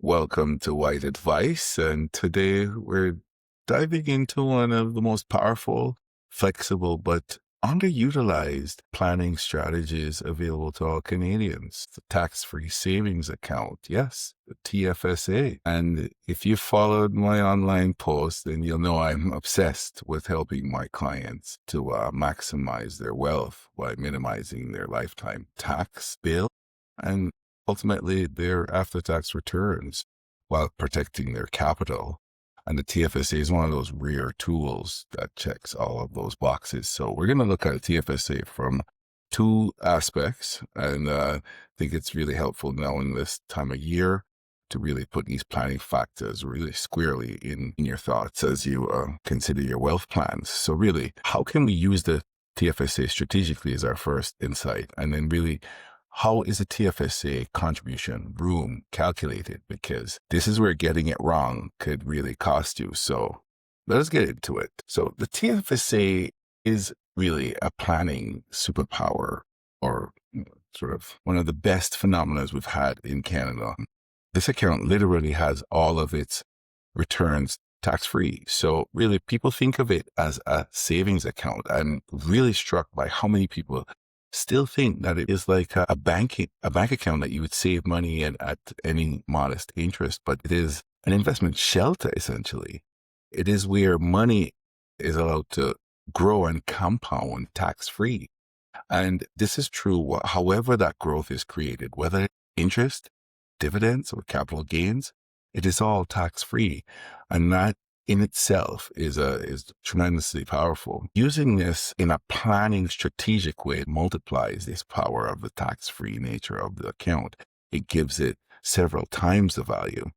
Welcome to White Advice, and today we're diving into one of the most powerful, flexible, but underutilized planning strategies available to all Canadians, the tax-free savings account. Yes, the TFSA. And if you followed my online post, then you'll know I'm obsessed with helping my clients to maximize their wealth while minimizing their lifetime tax bill and ultimately their after-tax returns while protecting their capital. And the TFSA is one of those rare tools that checks all of those boxes. So we're going to look at TFSA from two aspects. And I think it's really helpful now in this time of year to really put these planning factors really squarely in your thoughts as you consider your wealth plans. So really, how can we use the TFSA strategically is our first insight. And then really, how is a TFSA contribution room calculated? Because this is where getting it wrong could really cost you. So let us get into it. So the TFSA is really a planning superpower, or sort of one of the best phenomena we've had in Canada. This account literally has all of its returns tax-free. So really, people think of it as a savings account. I'm really struck by how many people still think that it is like a bank account that you would save money in at any modest interest, but it is an investment shelter, essentially. It is where money is allowed to grow and compound tax-free. And this is true however that growth is created, whether interest, dividends, or capital gains, it is all tax-free. And that in itself is tremendously powerful. Using this in a planning strategic way multiplies this power of the tax-free nature of the account. It gives it several times the value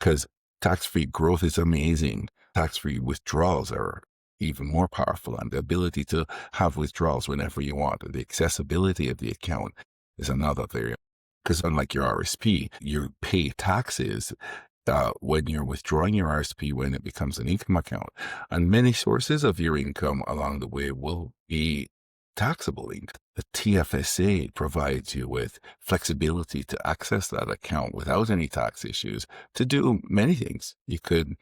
because tax-free growth is amazing. Tax-free withdrawals are even more powerful, and the ability to have withdrawals whenever you want. The accessibility of the account is another very, because unlike your RSP, you pay taxes when you're withdrawing your RSP when it becomes an income account. And many sources of your income along the way will be taxable income. The TFSA provides you with flexibility to access that account without any tax issues to do many things. You could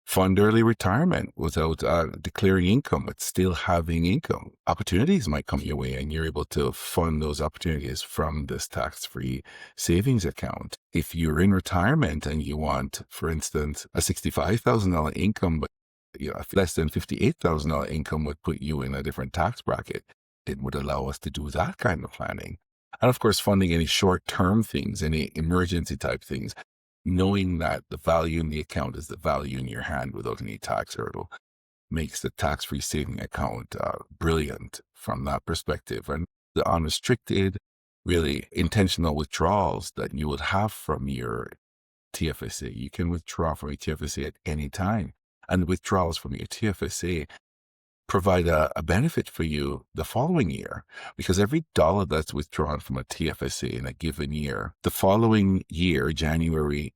fund early retirement without declaring income, but still having income. Opportunities might come your way and you're able to fund those opportunities from this tax-free savings account. If you're in retirement and you want, for instance, a $65,000 income, but less than $58,000 income would put you in a different tax bracket, it would allow us to do that kind of planning. And of course, funding any short-term things, any emergency type things, knowing that the value in the account is the value in your hand without any tax hurdle makes the tax-free saving account brilliant from that perspective. And the unrestricted, really intentional withdrawals that you would have from your TFSA, you can withdraw from your TFSA at any time. And withdrawals from your TFSA provide a benefit for you the following year, because every dollar that's withdrawn from a TFSA in a given year, the following year, January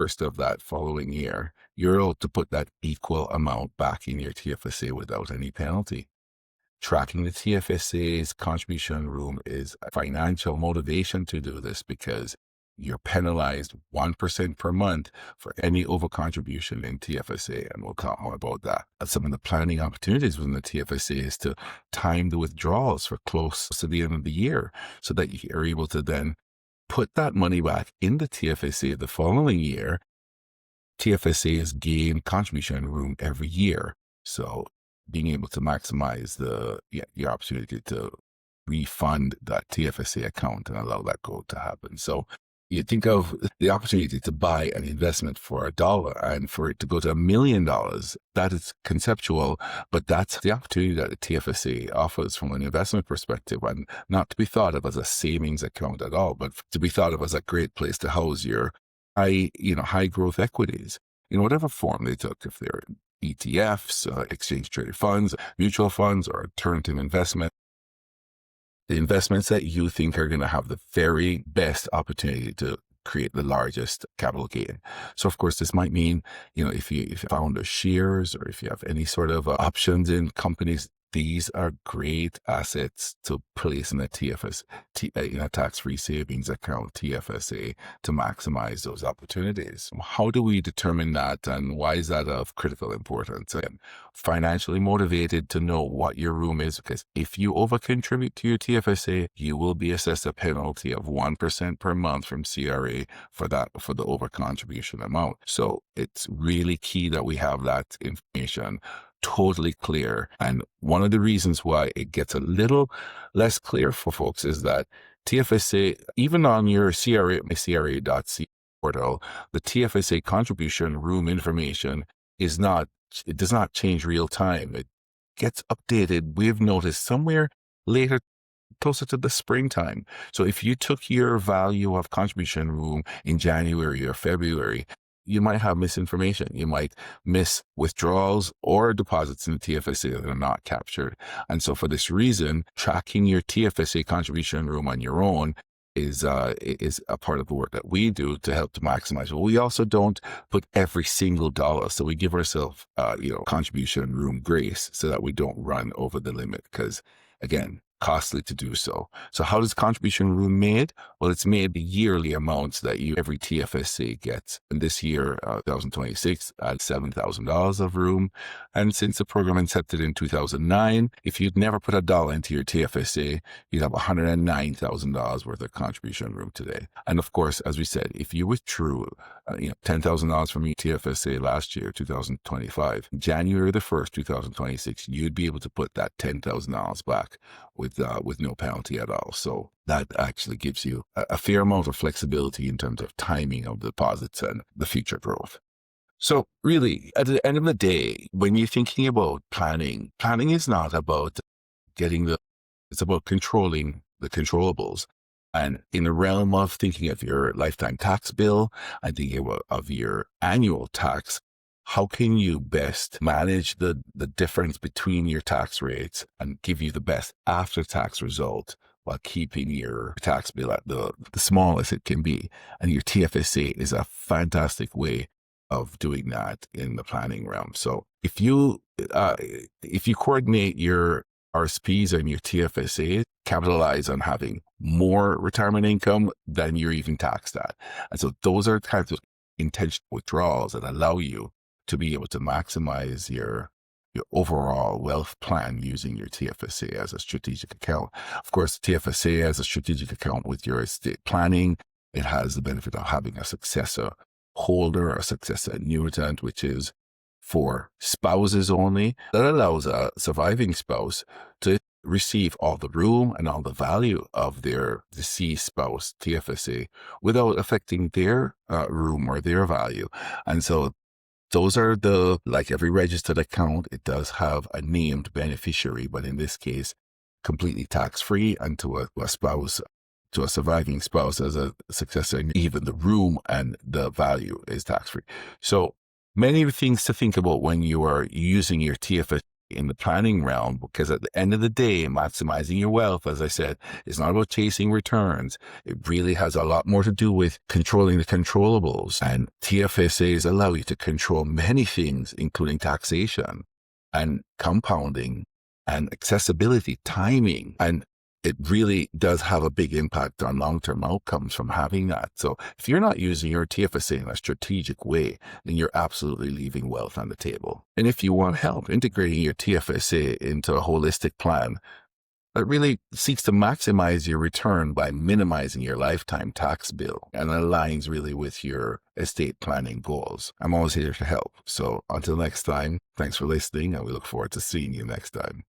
1st of that following year, you're able to put that equal amount back in your TFSA without any penalty. Tracking the TFSA's contribution room is a financial motivation to do this because you're penalized 1% per month for any overcontribution in TFSA, and we'll talk more about that. And some of the planning opportunities within the TFSA is to time the withdrawals for close to the end of the year so that you're able to then put that money back in the TFSA the following year. TFSA's gain contribution room every year. So being able to maximize your opportunity to refund that TFSA account and allow that growth to happen. So you think of the opportunity to buy an investment for $1 and for it to go to $1 million. That is conceptual, but that's the opportunity that the TFSA offers from an investment perspective, and not to be thought of as a savings account at all, but to be thought of as a great place to house your high growth equities in whatever form they took, if they're ETFs, exchange traded funds, mutual funds, or alternative investment. The investments that you think are going to have the very best opportunity to create the largest capital gain. So of course, this might mean, if you found shares or if you have any sort of options in companies these are great assets to place in a in a tax-free savings account, TFSA, to maximize those opportunities. How do we determine that, and why is that of critical importance? And financially motivated to know what your room is, because if you over-contribute to your TFSA, you will be assessed a penalty of 1% per month from CRA for the over-contribution amount. So it's really key that we have that information totally clear. And one of the reasons why it gets a little less clear for folks is that TFSA, even on your CRA.ca portal, the TFSA contribution room information it does not change real time. It gets updated. We've noticed somewhere later, closer to the springtime. So if you took your value of contribution room in January or February, you might have misinformation. You might miss withdrawals or deposits in the TFSA that are not captured. And so for this reason, tracking your TFSA contribution room on your own is a part of the work that we do to help to maximize. But we also don't put every single dollar. So we give ourselves, contribution room grace so that we don't run over the limit, because again, costly to do so. So how does contribution room made? Well, it's made the yearly amounts that every TFSA gets. And this year, 2026, at $7,000 of room. And since the program incepted in 2009, if you'd never put a dollar into your TFSA, you'd have $109,000 worth of contribution room today. And of course, as we said, if you withdrew, $10,000 from your TFSA last year, 2025, January the 1st, 2026, you'd be able to put that $10,000 back with no penalty at all. So that actually gives you a fair amount of flexibility in terms of timing of deposits and the future growth. So really, at the end of the day, when you're thinking about planning is not about it's about controlling the controllables. And in the realm of thinking of your lifetime tax bill and thinking of your annual tax, how can you best manage the difference between your tax rates and give you the best after-tax result while keeping your tax bill at the smallest it can be? And your TFSA is a fantastic way of doing that in the planning realm. So if you coordinate your RSPs and your TFSA, capitalize on having more retirement income than you're even taxed at. And so those are kinds of intentional withdrawals that allow you to be able to maximize your overall wealth plan using your TFSA as a strategic account. Of course, TFSA as a strategic account with your estate planning, it has the benefit of having a successor holder or a successor annuitant, which is for spouses only. That allows a surviving spouse to receive all the room and all the value of their deceased spouse TFSA without affecting their room or their value. And so those are like every registered account, it does have a named beneficiary, but in this case, completely tax-free, and to a spouse, to a surviving spouse as a successor, even the room and the value is tax-free. So many things to think about when you are using your TFSA in the planning realm, because at the end of the day, maximizing your wealth, as I said, is not about chasing returns. It really has a lot more to do with controlling the controllables. And TFSAs allow you to control many things, including taxation and compounding and accessibility, timing. And it really does have a big impact on long-term outcomes from having that. So if you're not using your TFSA in a strategic way, then you're absolutely leaving wealth on the table. And if you want help integrating your TFSA into a holistic plan that really seeks to maximize your return by minimizing your lifetime tax bill and aligns really with your estate planning goals, I'm always here to help. So until next time, thanks for listening, and we look forward to seeing you next time.